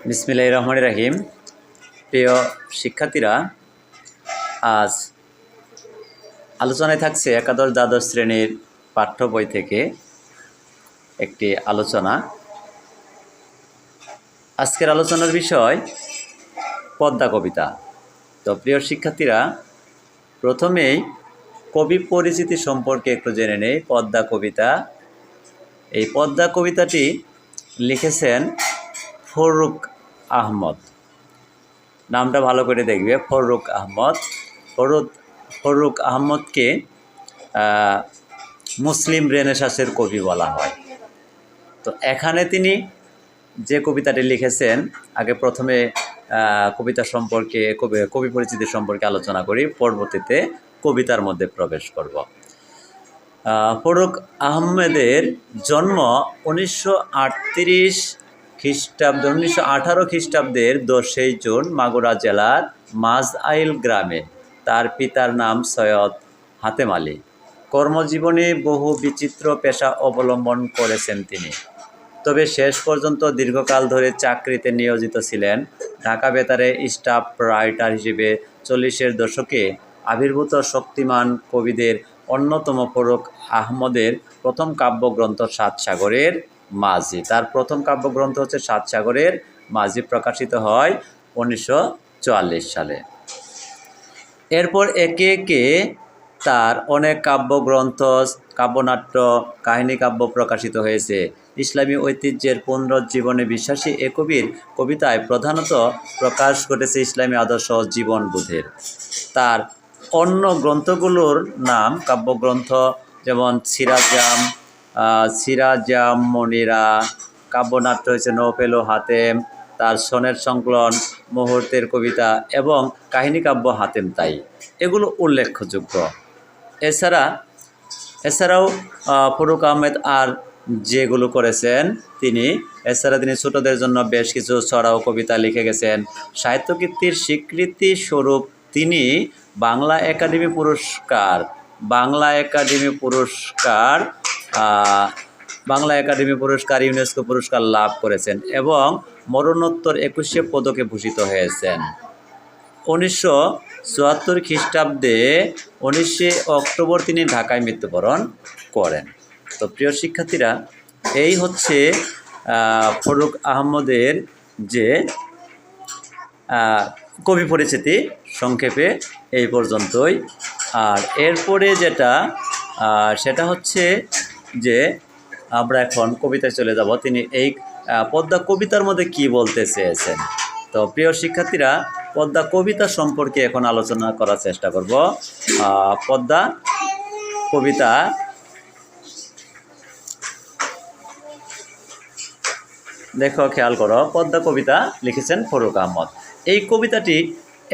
বিসমিল্লাহির রহমানির রহিম। প্রিয় শিক্ষার্থীরা, আজ আলোচনায় থাকছে একাদশ দ্বাদশ শ্রেণীর পাঠ্য বই থেকে একটি আলোচনা। আজকের আলোচনার বিষয় পদ্মা কবিতা। তো প্রিয় শিক্ষার্থীরা, প্রথমেই কবি পরিচিতি সম্পর্কে একটু জেনে নেই। পদ্মা কবিতা, এই পদ্মা কবিতাটি লিখেছেন ফররুখ আহমদ। নামটা ভালো করে দেখবে, ফররুখ আহমদ। ফররুখ আহমদকে মুসলিম রেনেসাঁসের কবি বলা হয়। তো এখানে তিনি যে কবিতাটি লিখেছেন, আগে প্রথমে কবিতা সম্পর্কে কবি পরিচিতি সম্পর্কে আলোচনা করি, পরবর্তীতে কবিতার মধ্যে প্রবেশ করব। ফররুখ আহমেদের জন্ম 1938 খ্রিস্টাব্দে, 1918 খ্রিস্টাব্দের 10 জুন মাগুরা জেলার মাঝআইল গ্রামে। তার পিতার নাম সৈয়দ হাতেম আলী। কর্মজীবনে বহু বিচিত্র পেশা অবলম্বন করেছেন তিনি, তবে শেষ পর্যন্ত দীর্ঘকাল ধরে চাকরিতে নিয়োজিত ছিলেন। ঢাকা বেতারে স্টাফ রাইটার হিসেবে 40-এর দশকে আবির্ভূত শক্তিমান কবিদের অন্যতম ফররুখ আহমদের প্রথম কাব্যগ্রন্থ সাত সাগরের মাঝি। তার প্রথম কাব্যগ্রন্থ হচ্ছে সাত সাগরের মাঝি, প্রকাশিত হয় 1944 সালে। এরপর একে একে তার অনেক কাব্যগ্রন্থ, কাব্যনাট্য, কাহিনী কাব্য প্রকাশিত হয়েছে। ইসলামী ঐতিহ্যের পুনরুজ্জীবনে বিশ্বাসী এ কবির কবিতায় প্রধানত প্রকাশ ঘটেছে ইসলামী আদর্শ ও জীবনবোধের। তার অন্য গ্রন্থগুলোর নাম কাব্যগ্রন্থ যেমন সিরাজাম মনিরা, কাব্যনাট্য হয়েছে নৌফেল ও হাতেম, তার সনের সংকলন মুহূর্তের কবিতা এবং কাহিনী কাব্য হাতেম তাই, এগুলো উল্লেখযোগ্য। এছাড়াও ফররুখ আহমেদ আর যেগুলো করেছেন এছাড়া তিনি ছোটদের জন্য বেশ কিছু ছড়া ও কবিতা লিখে গেছেন। সাহিত্যকীর্তির স্বীকৃতি স্বরূপ তিনি বাংলা একাডেমি পুরস্কার, ইউনেস্কো পুরস্কার লাভ করেছেন এবং মরণোত্তর 21শে পদকে ভূষিত হয়েছেন। 1974 খ্রিস্টাব্দে 19শে অক্টোবর তিনি ঢাকায় মৃত্যুবরণ করেন। তো প্রিয় শিক্ষার্থীরা, এই হচ্ছে ফররুখ আহমদের যে কবি পরিচিতি, সংক্ষেপে এই পর্যন্তই। আর এরপরে সেটা হচ্ছে যে আমরা এখন কবিতায় চলে যাব। তিনি এই পদ্মা কবিতার মধ্যে কি বলতে চেয়েছেন। তো প্রিয় শিক্ষার্থীরা, পদ্মা কবিতা সম্পর্কে এখন আলোচনা করার চেষ্টা করব। পদ্মা কবিতা, দেখো, খেয়াল করো, পদ্মা কবিতা লিখেছেন ফররুখ আহমদ। এই কবিতাটি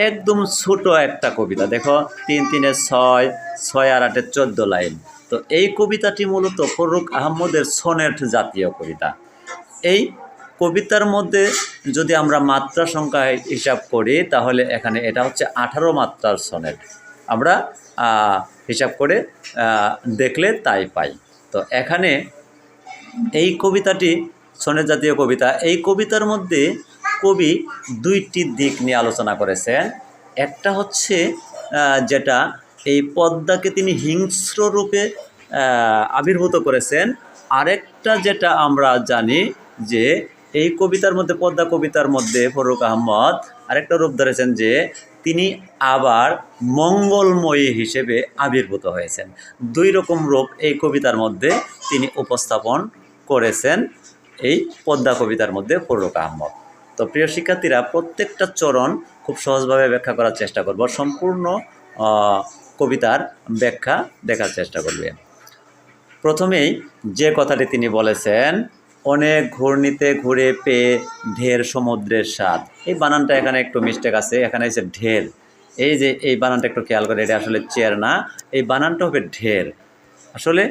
একদম ছোট একটা কবিতা। দেখো, 3 3 6, 6 আর 8 14 লাইন। তো এই কবিতাটি মূলত ফররুখ আহমদের সনেট জাতীয় কবিতা। এই কবিতার মধ্যে যদি আমরা মাত্রা সংখ্যা হিসাব করি, তাহলে এখানে এটা হচ্ছে 18 মাত্রার সনেট। আমরা হিসাব করে দেখলে তাই পাই। তো এখানে এই কবিতাটি সনেট জাতীয় কবিতা। এই কবিতার মধ্যে কবি দুইটি দিক নিয়ে আলোচনা করেছেন। একটা হচ্ছে যেটা এই পদ্মাকে তিনি হিংস্র রূপে আবির্ভূত করেছেন। আরেকটা যেটা আমরা জানি যে এই কবিতার মধ্যে, পদ্মা কবিতার মধ্যে ফররুখ আহমদ আরেকটা রূপ ধরেছেন যে তিনি আবার মঙ্গলময়ী হিসেবে আবির্ভূত হয়েছেন। দুই রকম রূপ এই কবিতার মধ্যে তিনি উপস্থাপন করেছেন এই পদ্মা কবিতার মধ্যে ফররুখ আহমদ। তো প্রিয় শিক্ষার্থীরা, প্রত্যেকটা চরণ খুব সহজভাবে ব্যাখ্যা করার চেষ্টা করব। সম্পূর্ণ কবিতার ব্যাখ্যা দেখার চেষ্টা করবে। প্রথমেই যে কথাটি তিনি বলেছেন, অনেক ঘূর্ণিতে ঘুরে পেয়ে ঢের সমুদ্রের স্বাদ। এই বানানটা এখানে একটু মিস্টেক আছে, এখানে হচ্ছে ঢের। এই যে এই বানানটা একটু খেয়াল করে, এটা আসলে চেয়ার না, এই বানানটা হবে ঢের। আসলে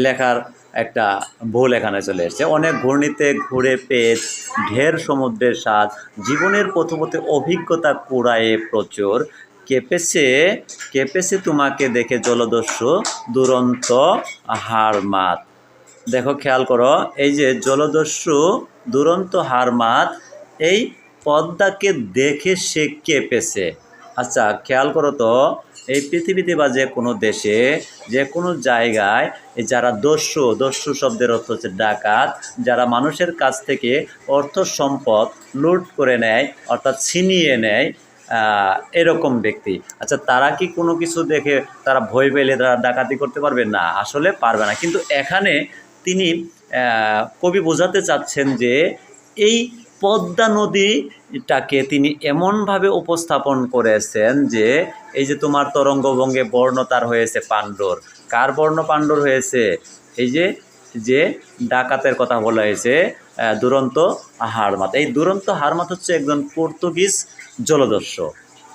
লেখার একটা ভুল এখানে চলে এসেছে। অনেক ঘূর্ণিতে ঘুরে পেয়ে ঢের সমুদ্রের স্বাদ, জীবনের প্রথমতে অভিজ্ঞতা কুড়ায়ে প্রচুর, কেঁপেছে তোমাকে দেখে জলদস্যু দুরন্ত হাড় মাত। দেখো, খেয়াল করো, এই যে জলদস্যু দুরন্ত হারমাত এই পদ্মাকে দেখে সে কেঁপেছে। আচ্ছা খেয়াল করো তো, এই পৃথিবীতে বা যে কোনো দেশে যে কোনো জায়গায় যারা দস্যু শব্দের অর্থ হচ্ছে ডাকাত, যারা মানুষের কাছ থেকে অর্থ সম্পদ লুট করে নেয় অর্থাৎ ছিনিয়ে নেয়, এরকম ব্যক্তি। আচ্ছা তারা কি কোনো কিছু দেখে তারা ভয় পেলে তারা ডাকাতি করতে পারবে না? আসলে পারবে না। কিন্তু এখানে তিনি কবি বোঝাতে চাচ্ছেন যে এই পদ্মা নদীটাকে তিনি এমনভাবে উপস্থাপন করেছেন যে এই যে তোমার তরঙ্গভঙ্গে বর্ণ তার হয়েছে পাণ্ডুর। কার বর্ণ পাণ্ডুর হয়েছে? এই যে যে ডাকাতের কথা বলা হয়েছে দুরন্ত হারমাত। এই দুরন্ত হারমাত হচ্ছে একজন পর্তুগিজ জলদস্যু।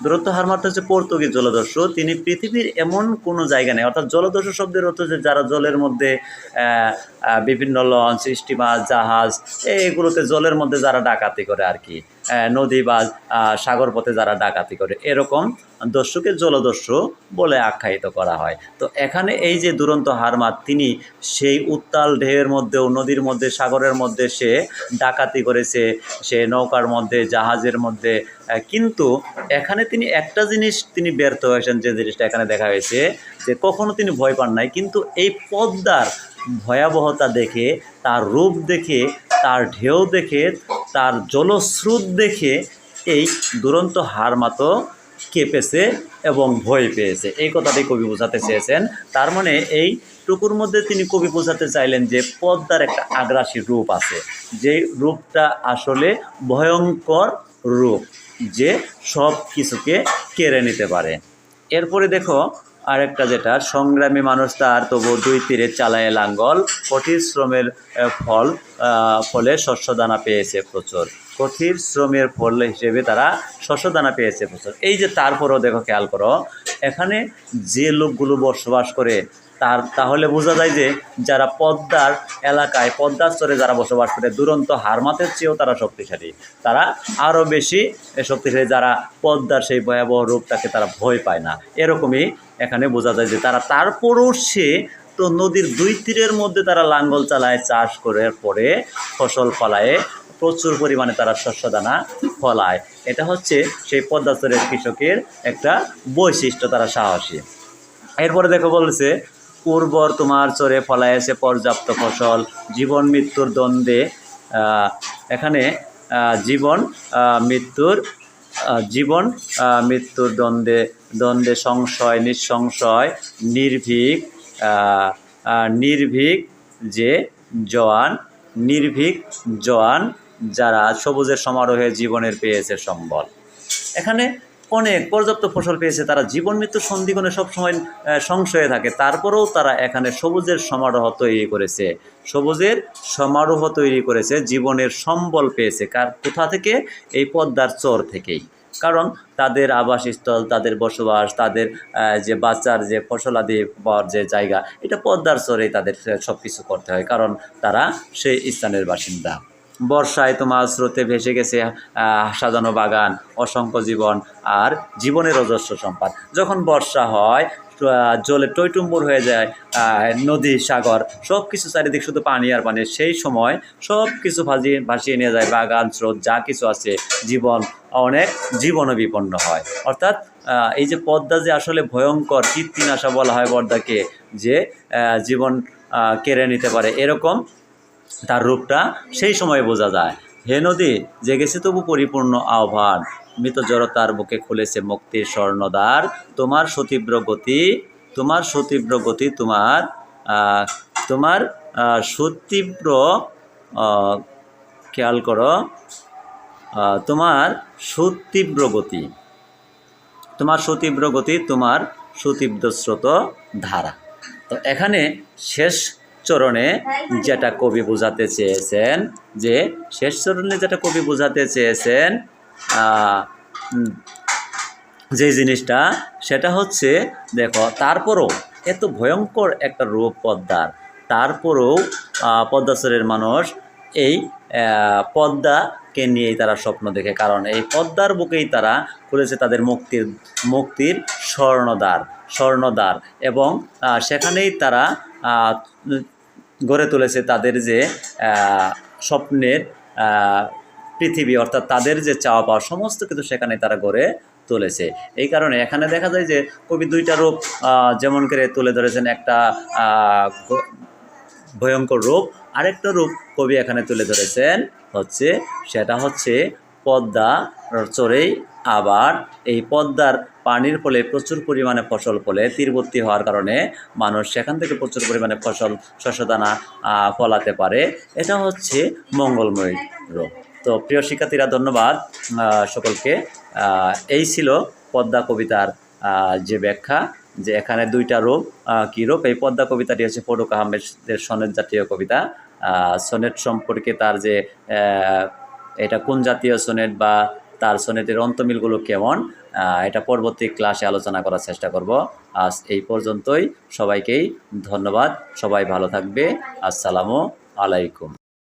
দুরন্ত হারমাত হচ্ছে পর্তুগিজ জলদস্যু। তিনি পৃথিবীর এমন কোনো জায়গা নেই, অর্থাৎ জলদস্যু শব্দের অর্থ যে যারা জলের মধ্যে বিভিন্ন লঞ্চ, স্টিমার, জাহাজ এগুলোতে জলের মধ্যে যারা ডাকাতি করে আর কি, নদী বা সাগর পথে যারা ডাকাতি করে, এরকম দস্যুকে জলদস্যু বলে আখ্যায়িত করা হয়। তো এখানে এই যে দুরন্ত হারমাত, তিনি সেই উত্তাল ঢেউয়ের মধ্যেও, নদীর মধ্যে, সাগরের মধ্যে সে ডাকাতি করেছে, সে নৌকার মধ্যে, জাহাজের মধ্যে। কিন্তু এখানে তিনি একটা জিনিস তিনি ব্যর্থ হয়েছেন, যে জিনিসটা এখানে দেখা হয়েছে যে কখনো তিনি ভয় পান নাই। কিন্তু এই পদ্মার ভয়াবহতা দেখে, তার রূপ দেখে, তার ঢেউ দেখে, তার জলস্রোত দেখে এই দুরন্ত হারমাতও কেঁপেছে এবং ভয় পেয়েছে। এই কথাটি কবি বোঝাতে চেয়েছেন। তার মানে এই টুকুর মধ্যে তিনি কবি বোঝাতে চাইলেন যে পদ্মার একটা আগ্রাসী রূপ আছে, যে রূপটা আসলে ভয়ঙ্কর রূপ, যে সব কিছুকে কেড়ে নিতে পারে। এরপরে দেখো আরেকটা, যেটা সংগ্রামী মানুষ তার তবু দুই তীরে চালায় লাঙ্গল, কঠিন শ্রমের ফলে শস্যদানা পেয়েছে প্রচুর। কঠিন শ্রমের ফল হিসেবে তারা শস্যদানা পেয়েছে প্রচুর। এই যে তারপরেও দেখো, খেয়াল করো, এখানে যে লোকগুলো বসবাস করে তাহলে বোঝা যায় যে যারা পদ্মার এলাকায়, পদ্মার স্তরে যারা বসবাস করে, দুরন্ত হারমাতের চেয়েও তারা শক্তিশালী, তারা আরও বেশি শক্তিশালী, যারা পদ্মার সেই ভয়াবহ রূপটাকে তারা ভয় পায় না। এরকমই এখানে বোঝা যায় যে তারা তারপরও সে তো নদীর দুই তীরের মধ্যে তারা লাঙ্গল চালায়, চাষ করে পরে ফসল ফলায়, প্রচুর পরিমাণে তারা শস্যদানা ফলায়। এটা হচ্ছে সেই পদ্মাস্তরের কৃষকের একটা বৈশিষ্ট্য, তারা সাহসী। এরপরে দেখো বলছে, উর্বর তোমার চরে ফলাইছে পর্যাপ্ত ফসল, জীবন মৃত্যুর দ্বন্দ্বে, এখানে জীবন মৃত্যুর দ্বন্দ্বে সংশয়, নিঃসংশয়, নির্ভীক জওয়ান যারা সবুজের সমারোহে জীবনের পেয়েছে সম্বল। এখানে অনেক পর্যাপ্ত ফসল পেয়েছে, তারা জীবন মৃত্যুর সন্ধিক্ষণে সবসময় সংশয়ে থাকে, তারপরেও তারা এখানে সবুজের সমারোহ তৈরি করেছে, জীবনের সম্বল পেয়েছে। কোথা থেকে? এই পদ্মার চর থেকেই। কারণ তাদের আবাসস্থল, তাদের বসবাস, তাদের যে বাচ্চার যে ফসলাদি পাওয়ার যে জায়গা, এটা পদ্মার চরেই তাদের সব কিছু করতে হয়, কারণ তারা সেই স্থানের বাসিন্দা। বর্ষায় তোমার স্রোতে ভেসে গেছে সাজানো বাগান, অসংখ্য জীবন আর জীবনের অজস্র সম্পদ। যখন বর্ষা হয়, জলে টইটুম্বুর হয়ে যায় নদী, সাগর, সব কিছু চারিদিক শুধু পানি আর পানি। সেই সময় সব কিছু ভাসিয়ে নিয়ে যায়, বাগান, স্রোত, যা কিছু আছে, অনেক জীবনও বিপন্ন হয়। অর্থাৎ এই যে পদ্মা যে আসলে ভয়ঙ্কর, কীর্তিনাশা বলা হয় পদ্মাকে, যে জীবন কেড়ে নিতে পারে, এরকম তার রূপটা সেই সময় বোঝা যায়। হে নদী, জেগেছে তবু পরিপূর্ণ আহ্বান, মৃত জড়তার বুকে খুলেছে মুক্তির স্বর্ণদ্বার, তোমার সুতীব্র গতি, খেয়াল করো, তোমার সুতীব্র গতি, তোমার সুতীব্র স্রোত ধারা। তো এখানে শেষ চরণে যেটা কবি বোঝাতে চেয়েছেন, যে জিনিসটা, সেটা হচ্ছে, দেখো, তারপরও এত ভয়ঙ্কর একটা রূপ পদ্মার, তারপরেও পদ্মাচরের মানুষ এই পদ্মাকে নিয়েই তারা স্বপ্ন দেখে, কারণ এই পদ্মার বুকেই তারা খুলেছে তাদের মুক্তির স্বর্ণদ্বার, এবং সেখানেই তারা গড়ে তুলেছে তাদের যে স্বপ্নের পৃথিবী, অর্থাৎ তাদের যে চাওয়া পাওয়া সমস্ত কিছু সেখানে তারা গড়ে তুলেছে। এই কারণে এখানে দেখা যায় যে কবি দুইটা রূপ যেমন করে তুলে ধরেছেন, একটা ভয়ঙ্কর রূপ, আরেকটা রূপ কবি এখানে তুলে ধরেছেন সেটা হচ্ছে পদ্মা চরেই। আবার এই পদ্মার পানির ফলে প্রচুর পরিমাণে ফসল ফলে, তীরবর্তী হওয়ার কারণে মানুষ সেখান থেকে প্রচুর পরিমাণে শস্যদানা ফলাতে পারে। এটা হচ্ছে মঙ্গলময় রূপ। তো প্রিয় শিক্ষার্থীরা, ধন্যবাদ সকলকে। এই ছিল পদ্মা কবিতার যে ব্যাখ্যা, যে এখানে দুইটা রূপ। কী রূপ? এই পদ্মা কবিতাটি হচ্ছে ফরুক আহমেদের সনেট জাতীয় কবিতা। সনেট সম্পর্কে তার যে এটা কোন জাতীয় সনেট বা তার সনেটের অন্তমিলগুলো কেমন, এটা পরবর্তী ক্লাসে আলোচনা করার চেষ্টা করব। আজ এই পর্যন্তই। সবাইকেই ধন্যবাদ। সবাই ভালো থাকবে। আসসালামু আলাইকুম।